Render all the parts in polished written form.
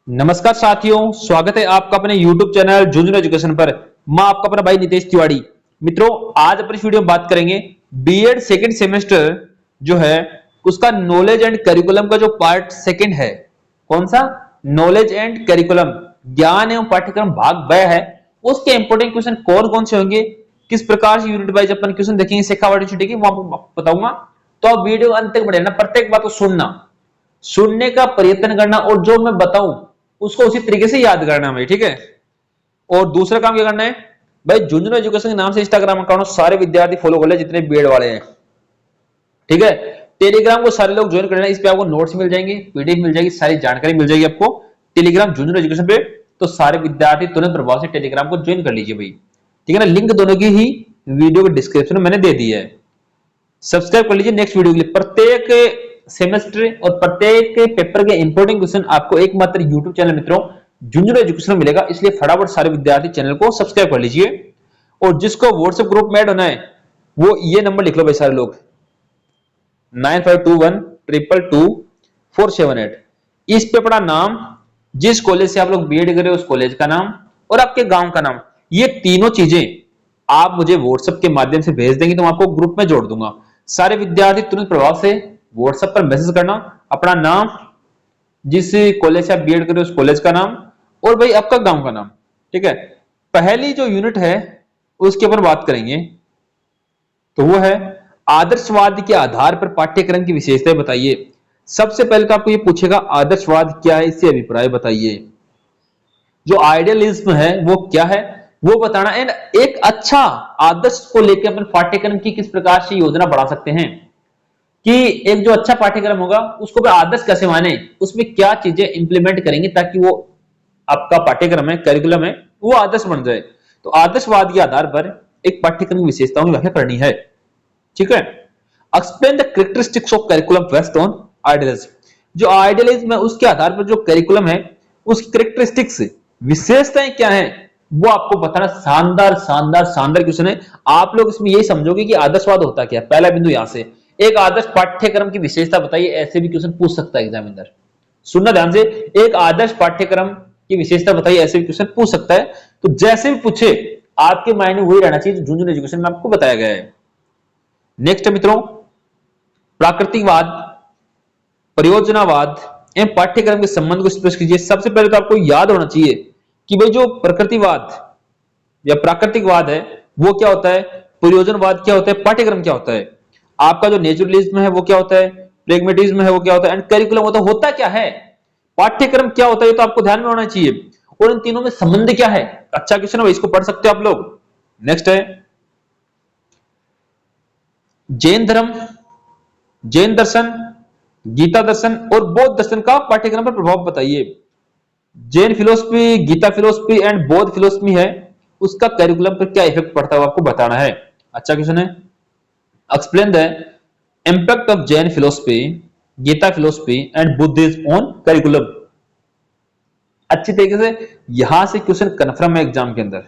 नमस्कार साथियों, स्वागत है आपका अपने YouTube चैनल जूनियर एजुकेशन पर। मैं आपका अपना भाई नितेश तिवारी। मित्रों, आज अपनी वीडियो में बात करेंगे बीएड सेकंड सेमेस्टर जो है उसका नॉलेज एंड करिकुलम का जो पार्ट सेकंड है। कौन सा? नॉलेज एंड करिकुलम, ज्ञान एवं पाठ्यक्रम भाग ब है। उसके इंपोर्टेंट क्वेश्चन कौन कौन से होंगे, किस प्रकार से यूनिट वाइज अपन क्वेश्चन देखेंगे, शेखावाटी छुट्टी की वो आपको बताऊंगा। तो आप वीडियो अंत तक बढ़े ना, प्रत्येक बात को सुनने का प्रयत्न करना और जो मैं बताऊं उसको उसी तरीके से याद करना भाई, ठीक है। और दूसरा काम क्या करना है भाई, जूनियर एजुकेशन के नाम से इंस्टाग्राम अकाउंट सारे विद्यार्थी फॉलो कर ले जितने बीएड वाले हैं, ठीक है। टेलीग्राम को सारे लोग ज्वाइन कर लेना, इस पे आपको नोट्स मिल जाएंगे, पीडीएफ मिल जाएगी, सारी जानकारी मिल जाएगी आपको टेलीग्राम जूनियर एजुकेशन पे। तो सारे विद्यार्थी तुरंत प्रभाव से टेलीग्राम को ज्वाइन कर लीजिए भाई, ठीक है ना। लिंक दोनों की ही वीडियो के डिस्क्रिप्शन में मैंने दे दी है। सब्सक्राइब कर लीजिए नेक्स्ट वीडियो के लिए। प्रत्येक सेमेस्टर और प्रत्येक पेपर के इंपोर्टेंट क्वेश्चन आपको एकमात्र यूट्यूब चैनल मित्रों जूनियर एजुकेशन में मिलेगा, इसलिए फटाफट सारे विद्यार्थी चैनल को सब्सक्राइब कर लीजिए। और जिसको व्हाट्सएप ग्रुप में ऐड होना है वो ये नंबर लिख लो भाई सारे लोग, 9521222478। इस पे अपना नाम, जिस कॉलेज से आप लोग बीएड कर रहे हो उस कॉलेज का नाम और आपके गांव का नाम, ये तीनों चीजें आप मुझे व्हाट्सएप के माध्यम से भेज देंगे तो मैं आपको ग्रुप में जोड़ दूंगा। सारे विद्यार्थी तुरंत प्रभाव से व्हाट्सएप पर मैसेज करना, अपना नाम, जिस कॉलेज से आप बीएड कर रहे हो उस कॉलेज का नाम और भाई आपका गांव का नाम, ठीक है। पहली जो यूनिट है उसके ऊपर बात करेंगे तो वो है आदर्शवाद के आधार पर पाठ्यक्रम की विशेषताएं बताइए। सबसे पहले तो आपको ये पूछेगा आदर्शवाद क्या है, इससे अभिप्राय बताइए। जो आइडियलिज्म है वो क्या है वो बताना, एंड एक अच्छा आदर्श को लेकर अपन पाठ्यक्रम की किस प्रकार से योजना बढ़ा सकते हैं कि एक जो अच्छा पाठ्यक्रम होगा उसको भी आदर्श कैसे माने, उसमें क्या चीजें इंप्लीमेंट करेंगे ताकि वो आपका पाठ्यक्रम है, करिकुलम है, वो आदर्श बन जाए। तो आदर्शवाद के आधार पर एक पाठ्यक्रम की विशेषताओं की व्याख्या करनी है, ठीक है। Explain the characteristics of curriculum based on idealism. जो आइडियलिज्म है उसके आधार पर जो करिकुलम है उसकी कैरेक्टरिस्टिक्स, विशेषताएं क्या है वो आपको बताना। शानदार शानदार शानदार क्वेश्चन है। आप लोग इसमें यही समझोगे कि आदर्शवाद होता क्या है। पहला बिंदु यहां से, एक आदर्श पाठ्यक्रम की विशेषता बताइए, ऐसे भी क्वेश्चन पूछ सकता है एग्जामिनर। सुनना ध्यान से, एक आदर्श पाठ्यक्रम की विशेषता बताइए, ऐसे भी क्वेश्चन पूछ सकता है। तो जैसे भी पूछे आपके माइंड में वही रहना चाहिए जूनियर एजुकेशन में आपको बताया गया है। नेक्स्ट मित्रों, प्राकृतिकवाद, परियोजनावाद एवं पाठ्यक्रम के संबंध को स्पष्ट कीजिए। सबसे पहले तो आपको याद होना चाहिए कि भाई जो प्रकृतिवाद या प्राकृतिकवाद है वो क्या होता है, परियोजनवाद क्या होता है, पाठ्यक्रम क्या होता है, आपका जो नेचुरलिज्म है वो क्या होता है, प्रेगमेटिज्म है वो क्या होता है, एंड करिकुलम होता क्या है, पाठ्यक्रम क्या होता है, ये तो आपको ध्यान में होना चाहिए। और इन तीनों में संबंध क्या है। अच्छा क्वेश्चन है, इसको पढ़ सकते हो आप लोग। नेक्स्ट है जैन धर्म, जैन दर्शन, गीता दर्शन और बौद्ध दर्शन का पाठ्यक्रम पर प्रभाव बताइए। Jain philosophy, Gita philosophy and बौद्ध फिलोसफी है, उसका करिकुलम पर क्या इफेक्ट पड़ता है आपको बताना है। अच्छा क्वेश्चन है। Explain the impact of Jain philosophy, Gita philosophy and Buddhism on curriculum. अच्छी तरीके से यहां से क्वेश्चन कन्फर्म है एग्जाम के अंदर।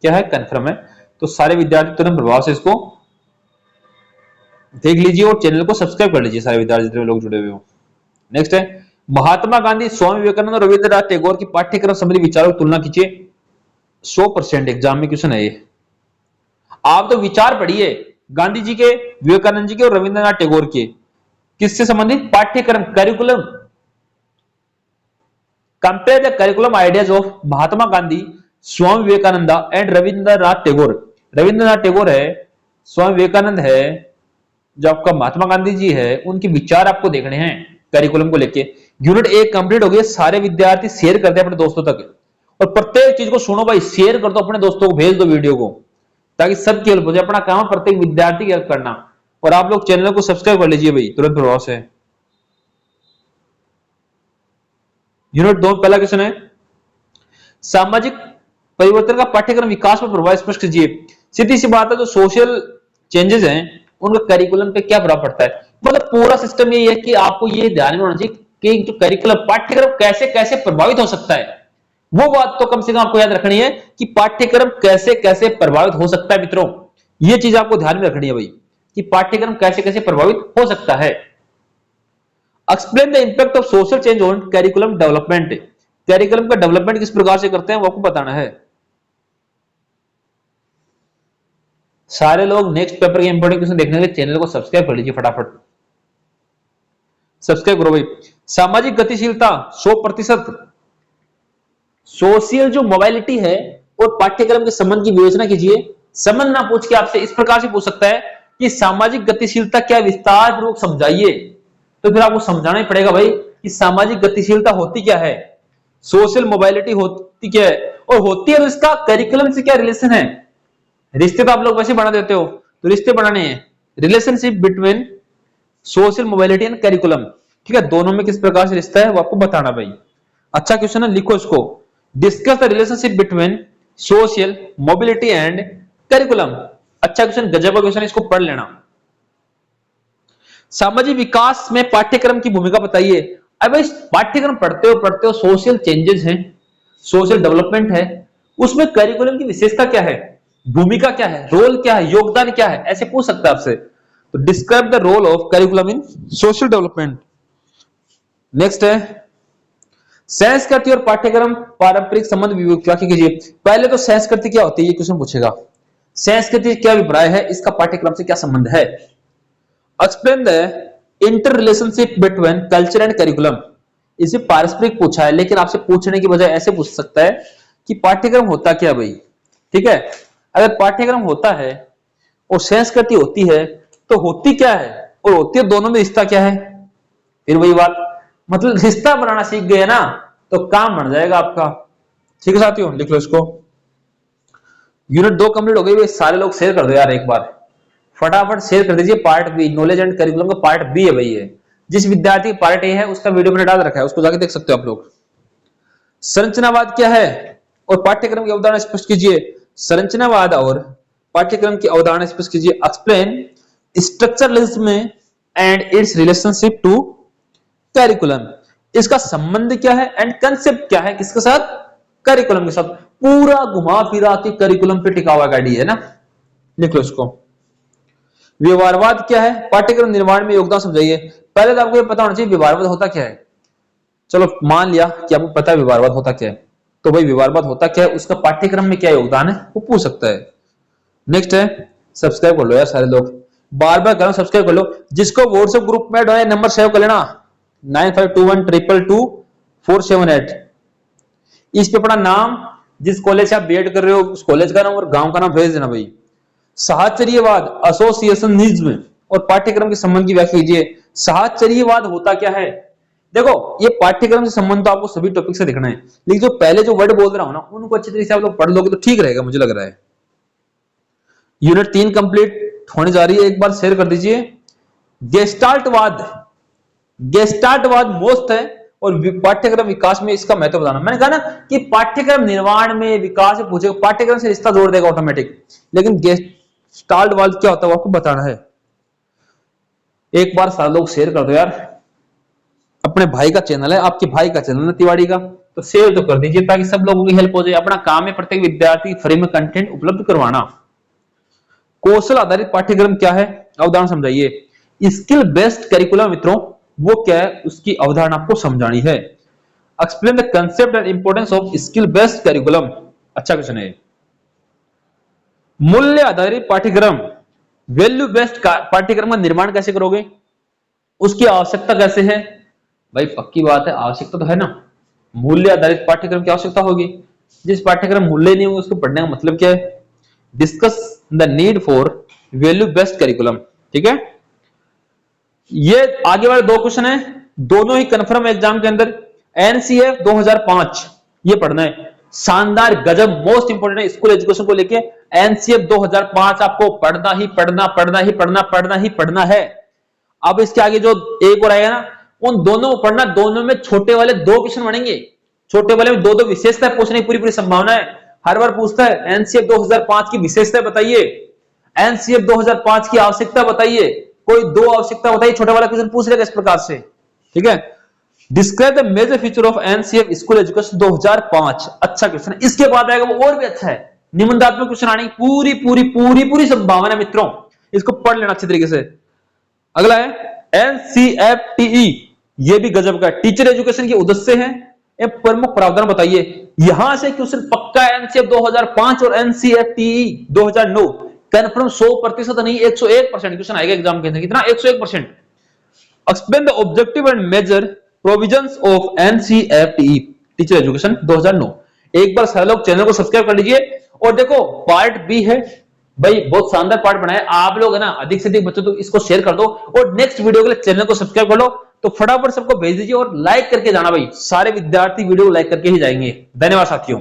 क्या है? कन्फर्म है। तो सारे विद्यार्थी तुरंत प्रभाव से इसको देख लीजिए और चैनल को सब्सक्राइब कर लीजिए सारे विद्यार्थी जितने लोग जुड़े हुए हो। नेक्स्ट है महात्मा गांधी, स्वामी विवेकानंद और रविंद्रनाथ टैगोर की पाठ्यक्रम संबंधी विचारों की तुलना कीजिए। 100% एग्जाम में क्वेश्चन है ये। आप तो विचार पढ़िए गांधी जी के, विवेकानंद जी के और रविंद्रनाथ टैगोर के, किससे संबंधित पाठ्यक्रम, curriculum. Compare the curriculum ideas of Mahatma Gandhi, Swami Vivekananda and Rabindranath Tagore. Rabindranath Tagore है, स्वामी विवेकानंद है, जो आपका महात्मा गांधी जी है, उनके विचार आपको देखने हैं करिकुलम को लेके। यूनिट 1 कंप्लीट हो गई। सारे विद्यार्थी शेयर करते हैं अपने दोस्तों तक, और प्रत्येक चीज को सुनो भाई, शेयर कर दो अपने दोस्तों को, भेज दो वीडियो को, ताकि सबकी हेल्प हो जाए। अपना काम प्रत्येक विद्यार्थी की हेल्प करना। और आप लोग चैनल को सब्सक्राइब कर लीजिए भाई तुरंत प्रभाव से। यूनिट 2 पहला क्वेश्चन है सामाजिक परिवर्तन का पाठ्यक्रम विकास पर प्रभाव स्पष्ट कीजिए। सीधी सी बात है, जो सोशल चेंजेस हैं उनका करिकुलम पे क्या प्रभाव पड़ता है। मतलब पूरा सिस्टम ये है कि आपको ये ध्यान में होना चाहिए कि जो करिकुलम, पाठ्यक्रम कैसे कैसे प्रभावित हो सकता है। वो बात तो कम से कम आपको याद रखनी है कि पाठ्यक्रम कैसे कैसे प्रभावित हो सकता है। मित्रों, ये चीज आपको ध्यान में रखनी है भाई कि पाठ्यक्रम कैसे कैसे प्रभावित हो सकता है। Explain the impact of social change on curriculum development. Curriculum का डेवलपमेंट किस प्रकार से करते हैं वो आपको बताना है। सारे लोग नेक्स्ट पेपर के इंपॉर्टेंट क्वेश्चन देखने के लिए चैनल को सब्सक्राइब कर लीजिए फटाफट, सब्सक्राइब करो भाई। सामाजिक गतिशीलता 100%। सोशल जो मोबाइलिटी है और पाठ्यक्रम के संबंध की विवेचना कीजिए। संबंध ना पूछ के आपसे इस प्रकार से पूछ सकता है कि सामाजिक गतिशीलता क्या, विस्तार पूर्वक समझाइए। तो फिर आपको समझाना ही पड़ेगा भाई कि सामाजिक गतिशीलता होती क्या है, सोशल मोबाइलिटी होती क्या है, और होती है तो इसका करिकुलम से क्या रिलेशन है। रिश्ते तो आप लोग वैसे बना देते हो, तो रिश्ते बनाने हैं, relationship between social mobility and curriculum. ठीक है, दोनों में किस प्रकार से रिश्ता है वो आपको बताना भाई। अच्छा क्वेश्चन है, लिखो इसको। Discuss the relationship between social mobility and curriculum. अच्छा क्वेश्चन, गजब का क्वेश्चन, इसको पढ़ लेना। सामाजिक विकास में पाठ्यक्रम की भूमिका बताइए। अब इस पाठ्यक्रम पढ़ते हो सोशल चेंजेस हैं, सोशल डेवलपमेंट है, उसमें करिकुलम की विशेषता क्या है, भूमिका क्या है, रोल क्या है, योगदान क्या है, ऐसे पूछ सकता है आपसे। तो describe the role of curriculum in social development. Next है संस्कृति और पाठ्यक्रम पारंपरिक संबंध व्याख्या कीजिए। पहले तो संस्कृति क्या होती है ये क्वेश्चन पूछेगा। संस्कृति क्या अभिप्राय है, इसका पाठ्यक्रम से क्या संबंध है। Explain the inter relationship between culture and curriculum. इसे पारस्परिक पूछा है, लेकिन आपसे पूछने की बजाय ऐसे पूछ सकता है कि पाठ्यक्रम होता क्या भाई। ठीक है, अगर पाठ्यक्रम होता है और संस्कृति होती है तो होती क्या है और होती है दोनों में रिश्ता क्या है। फिर वही बात, मतलब रिश्ता बनाना सीख गए ना तो काम बन जाएगा आपका। ठीक है साथियों, लिख लो इसको। यूनिट 2 कंप्लीट हो गई भाई, सारे लोग शेयर कर दो यार एक बार, फटाफट शेयर कर दीजिए। Part B, knowledge and curriculum का पार्ट बी है भाई ये। जिस विद्यार्थी पार्ट ए है उसका वीडियो मैंने डाल रखा है, उसको जाके देख सकते हो आप लोग। संरचनावाद क्या है और पाठ्यक्रम की अवधारणा स्पष्ट कीजिए। संरचनावाद और पाठ्यक्रम की अवधारणा स्पष्ट कीजिए। Explain structuralism and its relationship to curriculum. इसका संबंध क्या है एंड कंसेप्ट क्या है किसके साथ, करिकुलम के साथ। पूरा घुमा फिरा के करिकुलम पे टिका हुआ गाड़ी है ना, लिख लो इसको। व्यवहारवाद क्या है, पाठ्यक्रम निर्माण में योगदान समझाइए। पहले तो आपको ये पता होना चाहिए व्यवहारवाद होता क्या है। चलो मान लिया कि आपको पता है व्यवहारवाद होता क्या है, तो भाई व्यवहारवाद होता क्या है, उसका पाठ्यक्रम में क्या योगदान है वो पूछ सकता है। नेक्स्ट है, सब्सक्राइब कर लो यार सारे लोग, बार बार करो सब्सक्राइब कर लो। जिसको व्हाट्सएप ग्रुप में ऐड होना है नंबर सेव कर लेना 9521222478। इस पे अपना नाम, जिस कॉलेज से आप बीएड कर रहे हो उस कॉलेज का नाम और गांव का नाम भेज देना भाई। साहचर्यवाद एसोसिएशनिज्म और पाठ्यक्रम के संबंध की व्याख्या कीजिए। साहचर्यवाद होता क्या है। देखो ये पाठ्यक्रम से संबंध तो आपको सभी टॉपिक से देखना है, लेकिन जो पहले जो वर्ड बोल रहा हूं ना उनको अच्छी तरीके से आप लोग पढ़ लोगे तो ठीक रहेगा, मुझे लग रहा है। यूनिट 3 कंप्लीट होने जा रही है, एक बार शेयर कर दीजिए। गेस्टाल्टवाद, गेस्टाल्टवाद मोस्ट है और पाठ्यक्रम विकास में इसका महत्व बताना। मैंने कहा ना कि पाठ्यक्रम निर्माण में विकास में पूछेगा, पाठ्यक्रम से रिश्ता जोड़ देगा ऑटोमेटिक, लेकिन गेस्टाल्टवाद क्या होता है वो आपको बताना है। एक बार सारे लोग शेयर कर दो यार, अपने भाई का चैनल है, आपके भाई का चैनल है तिवाड़ी का, तो शेयर तो कर दीजिए ताकि सब लोगों की हेल्प हो जाए। अपना काम है प्रत्येक विद्यार्थी फ्री में कंटेंट उपलब्ध करवाना। कौशल आधारित पाठ्यक्रम क्या है, अवधारणा समझाइए। स्किल बेस्ड करिकुलम मित्रों वो क्या है, उसकी अवधारणा आपको समझानी है। Explain the concept and importance of skill based curriculum. अच्छा क्वेश्चन है। मूल्य आधारित पाठ्यक्रम, वैल्यू बेस्ड पाठ्यक्रम का निर्माण कैसे करोगे, उसकी आवश्यकता कैसे है। भाई पक्की बात है आवश्यकता तो है ना, मूल्य आधारित पाठ्यक्रम की आवश्यकता होगी। जिस पाठ्यक्रम मूल्य नहीं होगा उसको पढ़ने का मतलब क्या है। Discuss the need for value based curriculum. ठीक है, ये आगे वाले 2 क्वेश्चन है, दोनों ही कंफर्म एग्जाम के अंदर। एनसीएफ 2005 ये पढ़ना है, शानदार गजब मोस्ट इंपोर्टेंट है स्कूल एजुकेशन को लेके। एनसीएफ 2005 आपको पढ़ना ही पढ़ना, पढ़ना ही पढ़ना, पढ़ना ही पढ़ना है। अब इसके आगे जो एक और आएगा ना उन दोनों को पढ़ना, दोनों में छोटे वाले 2 क्वेश्चन बनेंगे, छोटे वाले में 2 विशेषताएं पूछने की पूरी पूरी संभावना है। हर बार पूछता है एनसीएफ 2005 की विशेषता बताइए, एनसीएफ 2005 की आवश्यकता बताइए, कोई 2 आवश्यकता बताइए, छोटा वाला क्वेश्चन पूछ लेगा इस प्रकार से। ठीक है, describe the major feature of NCF school education 2005। अच्छा क्वेश्चन है, इसके बाद आएगा वो और भी अच्छा है, निबंधात्मक क्वेश्चन आने की पूरी पूरी पूरी पूरी संभावना है मित्रों, इसको पढ़ लेना अच्छी तरीके से। अगला है एनसीएफटीई, ये भी गजब का। टीचर एजुकेशन के उद्देश्य है, ये प्रमुख प्रावधान बताइए। यहां से क्वेश्चन पक्का एनसीएफ 2005 और एनसीएफटी 2009 कंफर्म 100% नहीं 101% क्वेश्चन आएगा एग्जाम के अंदर। कितना? 101%। Explain the objective and major provisions of NCFT teacher education 2009। एक बार सारे लोग चैनल को सब्सक्राइब कर लीजिए। और देखो पार्ट बी है भाई, बहुत शानदार पार्ट बनाया आप लोग है ना, अधिक से अधिक बच्चों तो इसको शेयर कर दो और नेक्स्ट वीडियो के लिए चैनल को सब्सक्राइब कर लो। तो फटाफट सबको भेज दीजिए और लाइक करके जाना भाई, सारे विद्यार्थी वीडियो लाइक करके ही जाएंगे। धन्यवाद साथियों।